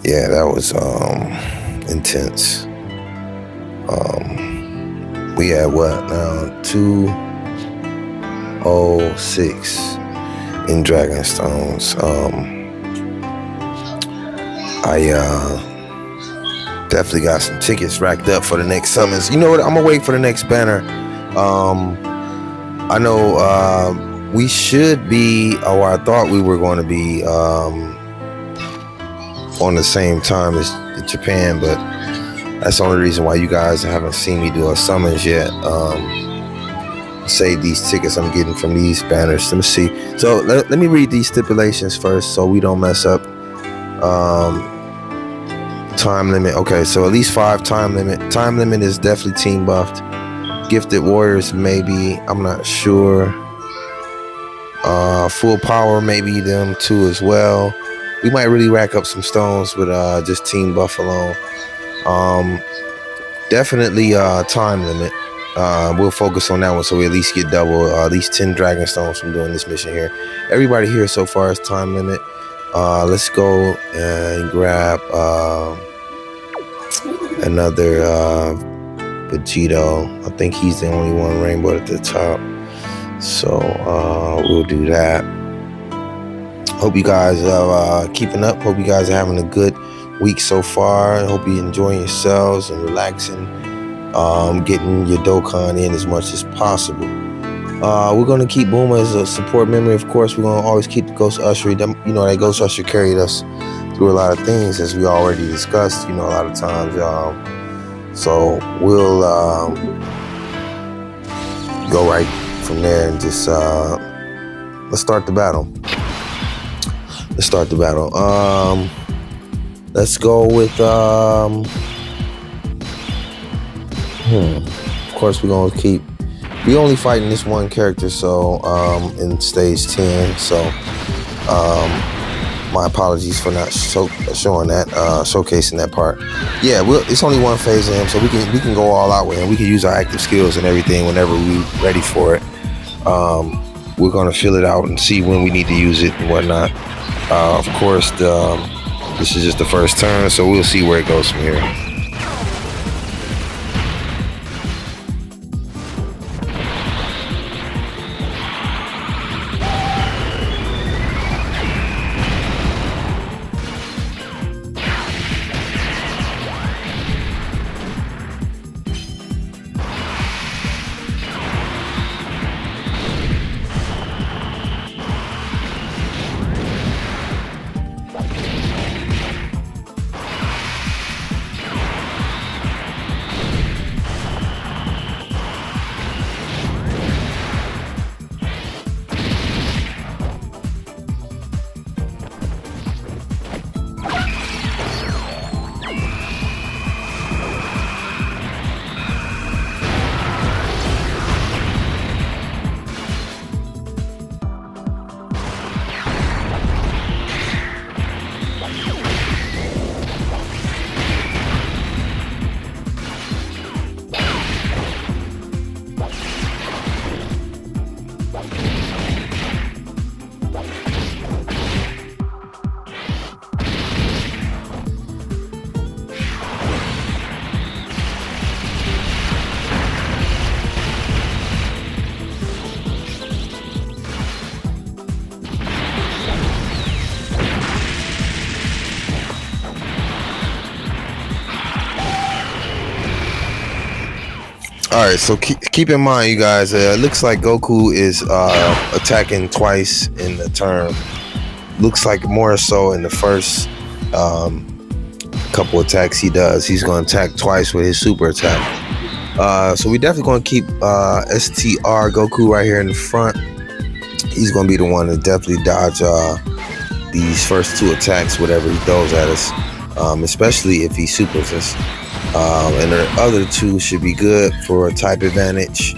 Yeah, that was intense. We had what now? 206 in Dragonstones. I definitely got some tickets racked up for the next summons. You know what? I'm gonna wait for the next banner. I know we should be, or I thought we were going to be on the same time as Japan, but that's the only reason why you guys haven't seen me do a summons yet. Save these tickets I'm getting from these banners. Let me see. So let me read these stipulations first so we don't mess up. Time limit. Okay, so at least 5 time limit. Time limit is definitely team buffed. Gifted warriors, maybe. I'm not sure. Full power, maybe them too as well. We might really rack up some stones with just team buff alone. Definitely time limit. We'll focus on that one so we at least get double, at least 10 dragon stones from doing this mission here. Everybody here so far is time limit. Let's go and grab another Vegeta. I think he's the only one rainbow at the top. So we'll do that. Hope you guys are keeping up. Hope you guys are having a good week so far. I hope you're enjoying yourselves and relaxing. Getting your Dokkan in as much as possible. We're going to keep Bulma as a support memory. Of course, we're going to always keep the Ghost Usher. You know, that Ghost Usher carried us through a lot of things, as we already discussed, you know, a lot of times. So we'll go right from there and just let's start the battle. Let's go with of course, we're gonna keep. We only fighting this one character, so in stage 10. So my apologies for not showing that, showcasing that part. Yeah, it's only one phase of him, so we can go all out with him. We can use our active skills and everything whenever we're ready for it. We're gonna fill it out and see when we need to use it and whatnot. Of course, this is just the first turn, so we'll see where it goes from here. Alright, so keep in mind, you guys, it looks like Goku is attacking twice in the turn. Looks like more so in the first couple attacks he does. He's going to attack twice with his super attack. So we definitely going to keep STR Goku right here in the front. He's going to be the one to definitely dodge these first 2 attacks, whatever he throws at us, especially if he supers us. And the other 2 should be good for a type advantage,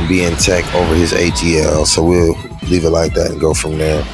being tech over his ATL. So we'll leave it like that and go from there.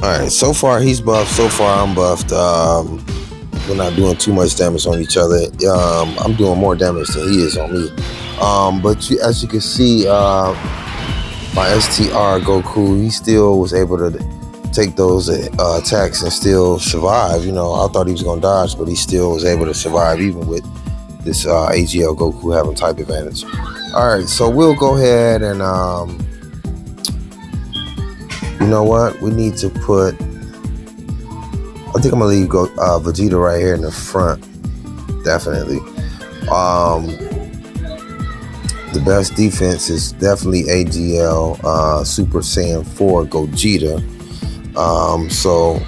Alright, so far he's buffed, so far I'm buffed. We're not doing too much damage on each other. I'm doing more damage than he is on me. But as you can see, my STR Goku, he still was able to take those attacks and still survive. You know, I thought he was going to dodge, but he still was able to survive even with this AGL Goku having type advantage. Alright, so we'll go ahead and, you know what? We need to put, I think I'm going to leave Vegeta right here in the front. Definitely. The best defense is definitely AGL Super Saiyan 4 Gogeta. So,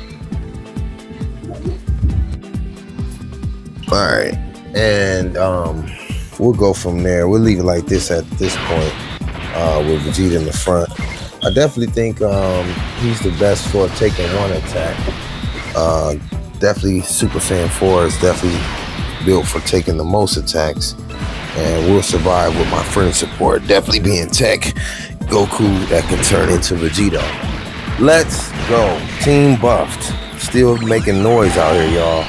all right, and we'll go from there. We'll leave it like this at this point with Vegeta in the front. I definitely think he's the best for taking one attack. Definitely Super Saiyan 4 is definitely built for taking the most attacks. And we'll survive with my friend support. Definitely being Tech Goku that can turn into Vegeta. Let's go. Team buffed. Still making noise out here, y'all.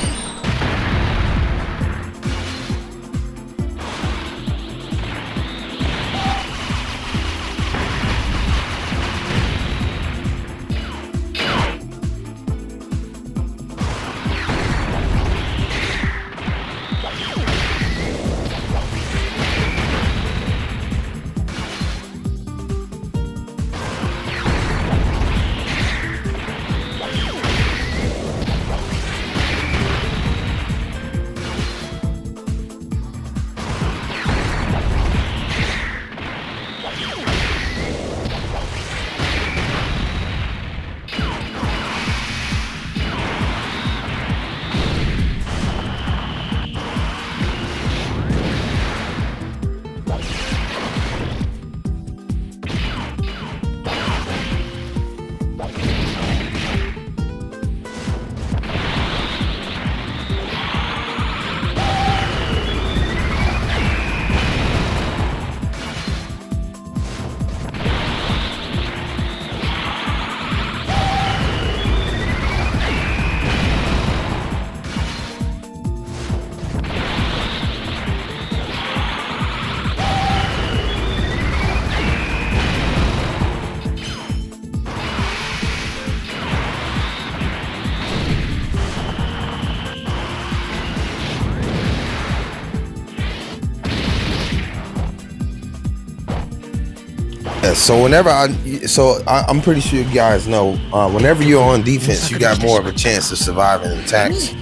So I'm pretty sure you guys know, whenever you're on defense, you got more of a chance of surviving attacks.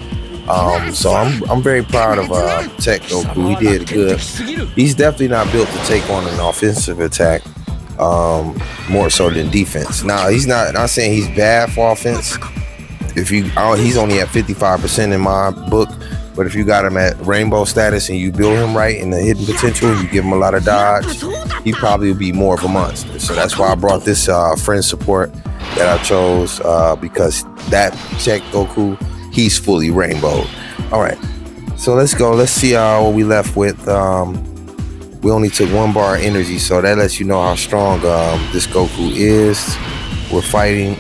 So I'm very proud of Tech Goku. He did good. He's definitely not built to take on an offensive attack, more so than defense. Now he's not saying he's bad for offense. He's only at 55% in my book. But if you got him at rainbow status and you build him right in the hidden potential, you give him a lot of dodge, he probably will be more of a monster. So that's why I brought this friend support that I chose, because that Tech Goku, he's fully rainbowed. All right, so let's go. Let's see what we left with. We only took 1 bar of energy, so that lets you know how strong this Goku is. We're fighting.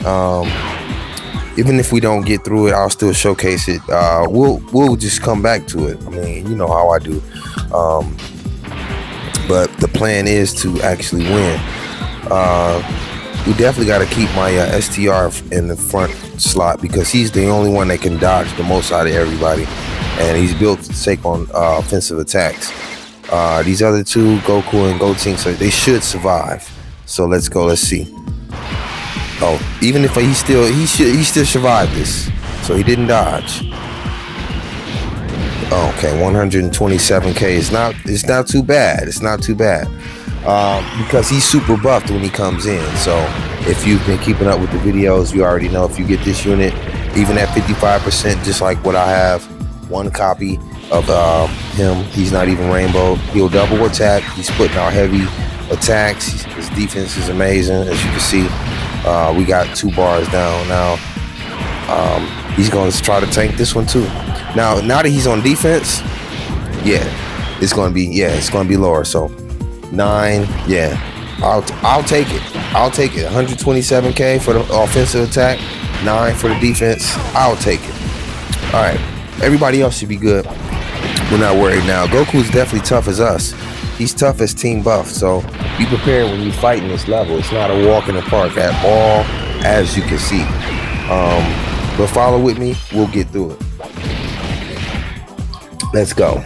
Even if we don't get through it, I'll still showcase it. We'll just come back to it. I mean, you know how I do. But the plan is to actually win. We definitely got to keep my STR in the front slot because he's the only one that can dodge the most out of everybody. And he's built to take on offensive attacks. These other two, Goku and Goten, so they should survive. So let's go. Let's see. Oh, even if he still survived this, so he didn't dodge. Okay, 127k. It's not too bad. It's not too bad because he's super buffed when he comes in. So if you've been keeping up with the videos, you already know if you get this unit, even at 55%, just like what I have, 1 copy of him. He's not even rainbow. He'll double attack. He's putting out heavy attacks. His defense is amazing, as you can see. We got 2 bars down now. He's going to try to tank this one too. Now that he's on defense, it's going to be lower. So 9, I'll take it. I'll take it. 127k for the offensive attack. 9 for the defense. I'll take it. All right, everybody else should be good. We're not worried now. Goku's definitely tough as us. He's tough as Team Buff, so be prepared when you fight in this level. It's not a walk in the park at all, as you can see. But follow with me, we'll get through it. Let's go.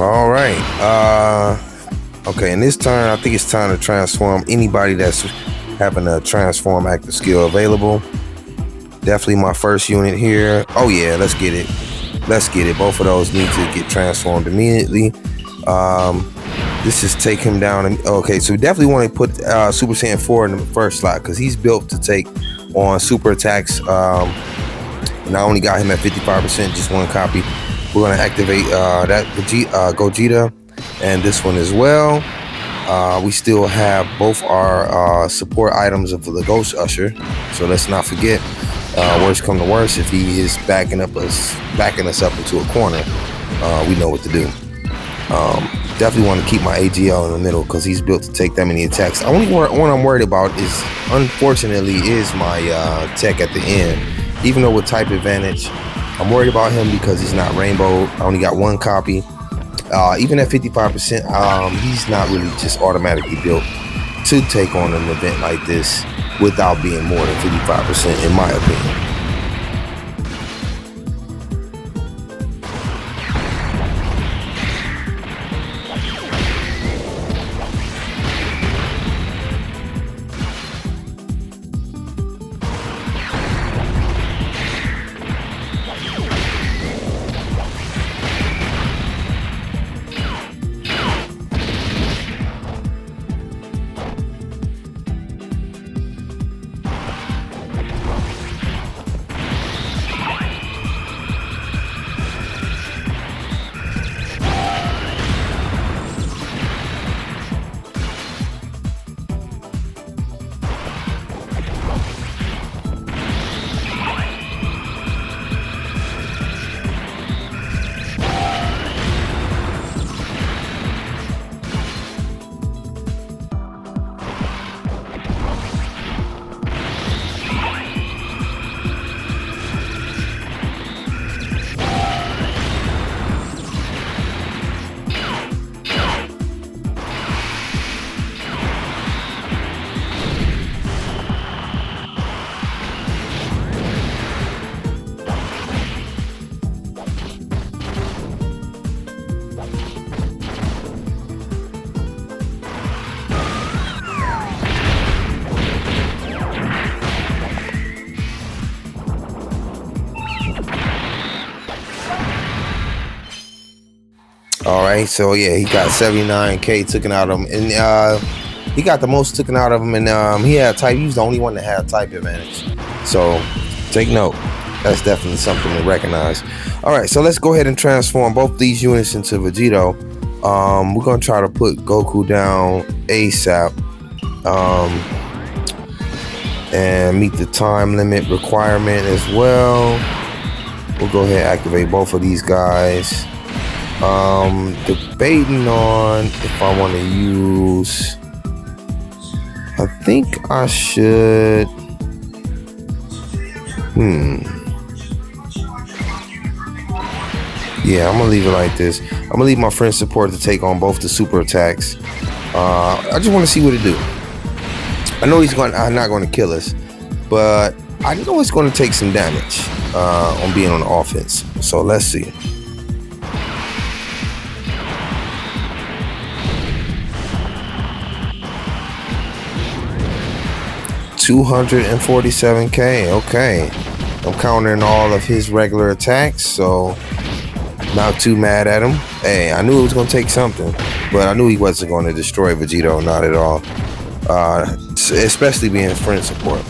All right. Okay, in this turn, I think it's time to transform anybody that's having a transform active skill available. Definitely my first unit here. Oh yeah, let's get it. Let's get it. Both of those need to get transformed immediately. This is take him down. Okay, so we definitely want to put Super Saiyan 4 in the first slot because he's built to take on super attacks. And I only got him at 55%, just one copy. We're going to activate that Vegeta and this one as well. We still have both our support items of the Ghost Usher, so let's not forget. Worst come to worst, if he is backing us up into a corner, we know what to do. Definitely want to keep my AGL in the middle because he's built to take that many attacks. The only one I'm worried about is, unfortunately, is my tech at the end. Even though with type advantage, I'm worried about him because he's not rainbow. I only got one copy. Even at 55%, he's not really just automatically built to take on an event like this without being more than 55%, in my opinion. All right, so yeah, he got 79K taken out of him, and he got the most taken out of him, and he had type. He was the only one that had type advantage. So take note. That's definitely something to recognize. All right, so let's go ahead and transform both these units into Vegeta. We're gonna try to put Goku down ASAP, and meet the time limit requirement as well. We'll go ahead and activate both of these guys. Debating on if I want to use, I think I should, yeah, I'm gonna leave it like this. I'm gonna leave my friend support to take on both the super attacks. I just want to see what it do. I know he's not going to kill us, but I know it's going to take some damage on being on the offense. So let's see. $247K. Okay, I'm countering all of his regular attacks, so not too mad at him. Hey, I knew it was going to take something, but I knew he wasn't going to destroy Vegeta, not at all. Especially being friend support.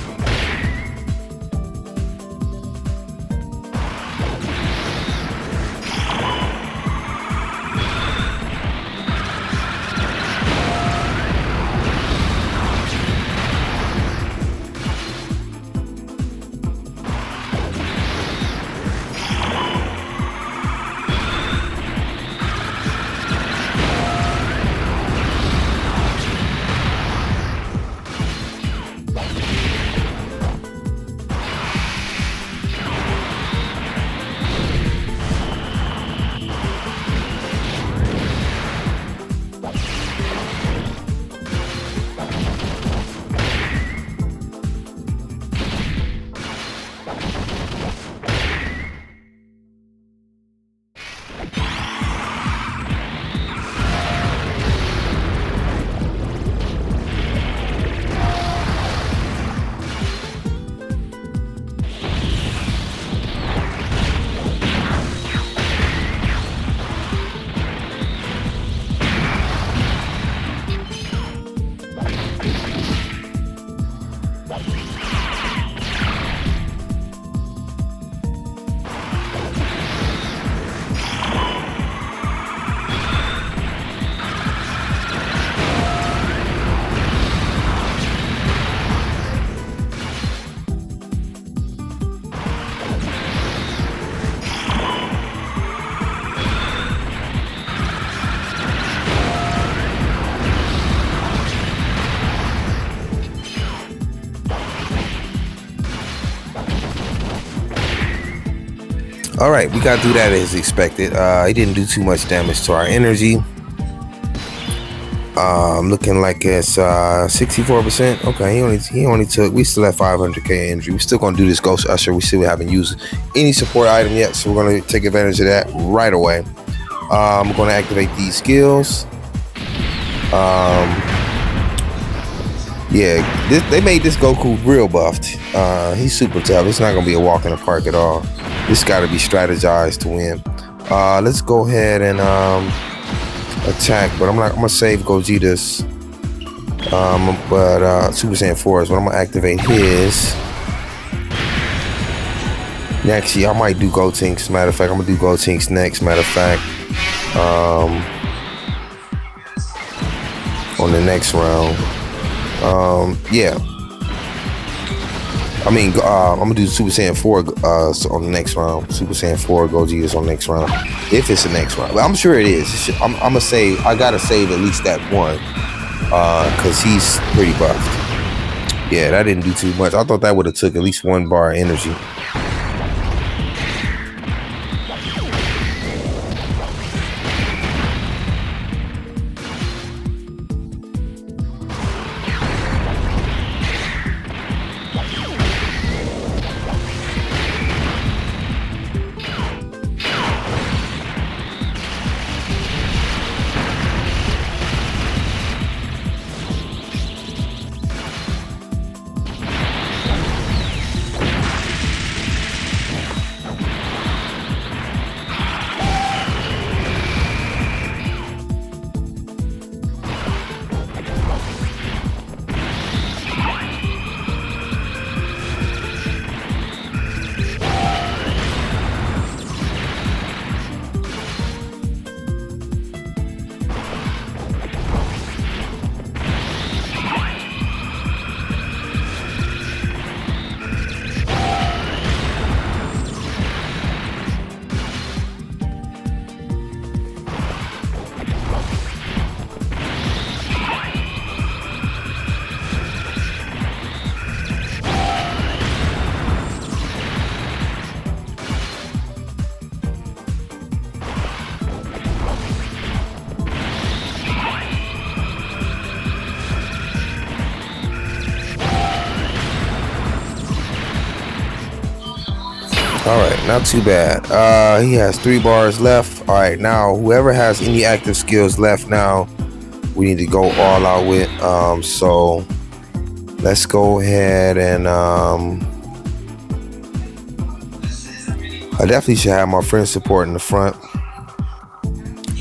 All right, we gotta do that as expected. He didn't do too much damage to our energy. Looking like it's 64%. Okay, he only took. We still have 500k energy. We're still gonna do this Ghost Usher. We still haven't used any support item yet, so we're gonna take advantage of that right away. I'm gonna activate these skills. Yeah, they made this Goku real buffed. He's super tough. It's not gonna be a walk in the park at all. This got to be strategized to win. Let's go ahead and attack, but I'm gonna save Gogeta's. Super Saiyan 4s, but I'm gonna activate his. Actually, I might do Gotenks. Matter of fact, I'm gonna do Gotenks next. Matter of fact, on the next round. Yeah. I mean, I'm gonna do Super Saiyan 4 on the next round. Super Saiyan 4 Gogeta's on the next round, if it's the next round. But I'm sure it is. I'm gonna save. I gotta save at least that one, cause he's pretty buffed. Yeah, that didn't do too much. I thought that would have took at least 1 bar of energy. All right, not too bad. He has 3 bars left. All right, now whoever has any active skills left now, we need to go all out with. So let's go ahead and I definitely should have my friend support in the front,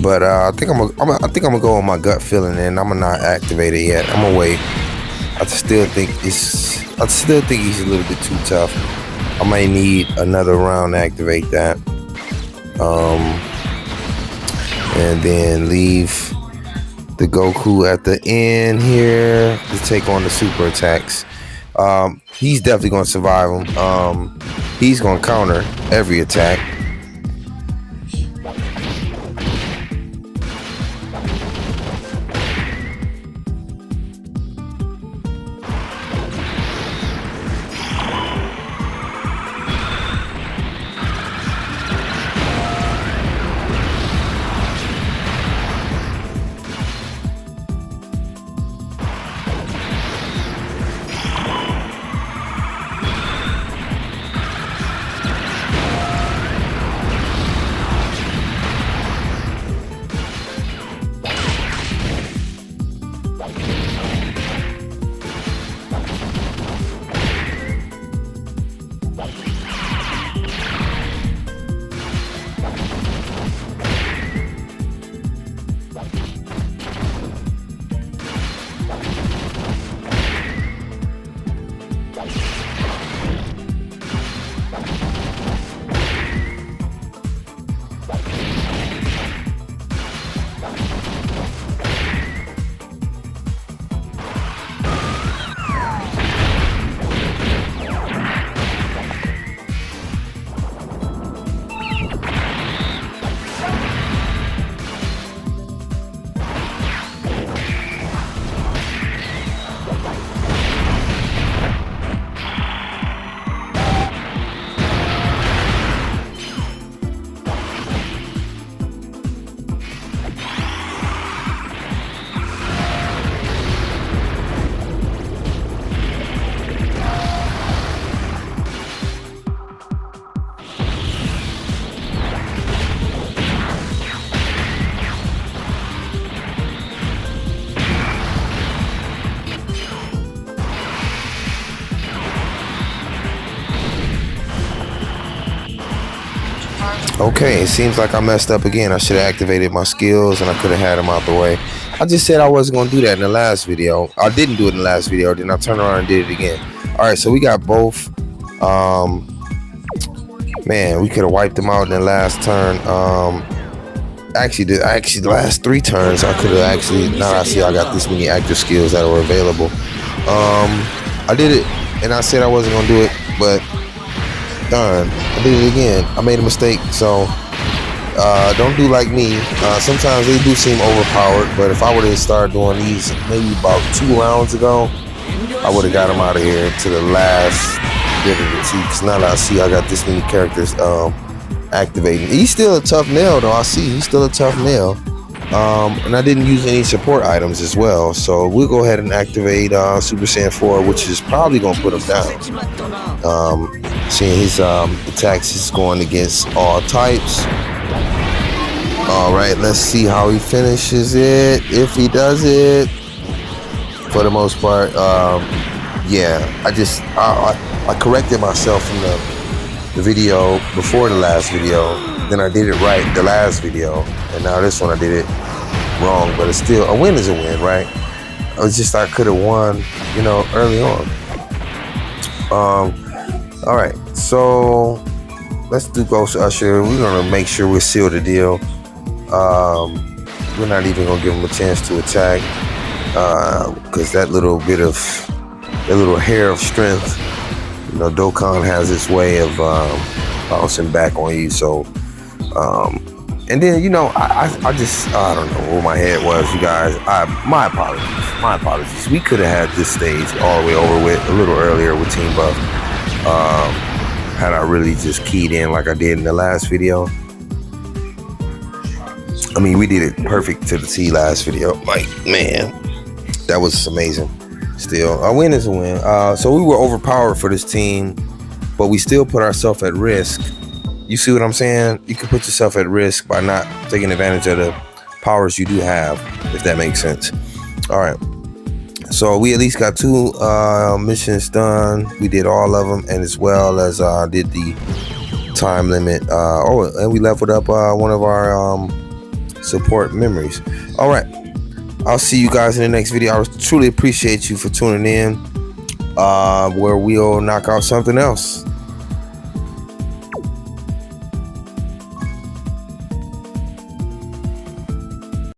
but I think I'm gonna go on my gut feeling, and I'm gonna not activate it yet. I'm gonna wait. I still think he's a little bit too tough. I might need another round to activate that. And then leave the Goku at the end here to take on the super attacks. He's definitely gonna survive them. He's gonna counter every attack. Okay, it seems like I messed up again. I should have activated my skills and I could have had them out the way. I just said I wasn't going to do that in the last video. I didn't do it in the last video. Then I turned around and did it again. All right, so we got both. Man, we could have wiped them out in the last turn. Actually, the last 3 turns, I could have actually. Now I see I got this many active skills that were available. I did it, and I said I wasn't gonna do it, but darn, I did it again. I made a mistake, so don't do like me. Sometimes they do seem overpowered, but if I would have started doing these maybe about 2 rounds ago, I would have got them out of here to the last bit of the tea. Because now that I see I got this many characters activating. He's still a tough nail, though. I see he's still a tough nail. And I didn't use any support items as well, so we'll go ahead and activate Super Saiyan 4, which is probably gonna put him down. Seeing his attacks is going against all types. All right, let's see how he finishes it. If he does it, for the most part, yeah. I corrected myself from the video before the last video. Then I did it right the last video, and now this one I did it wrong. But it's still, a win is a win, right? It was just I could have won, you know, early on. All right, so let's do Ghost Usher. We're gonna make sure we seal the deal. We're not even gonna give him a chance to attack, because that little hair of strength, you know, Dokkan has its way of bouncing back on you. So, and then, you know, I don't know where my head was, you guys. My apologies. We could have had this stage all the way over with a little earlier with Team Buff. Had I really just keyed in like I did in the last video. I mean, we did it perfect to the T last video. Like, man, that was amazing. Still, a win is a win. So we were overpowered for this team, but we still put ourselves at risk. You see what I'm saying? You can put yourself at risk by not taking advantage of the powers you do have, if that makes sense. All right. So we at least got 2 missions done. We did all of them, and as well as did the time limit. And we leveled up one of our support memories. All right. I'll see you guys in the next video. I truly appreciate you for tuning in, where we'll knock out something else.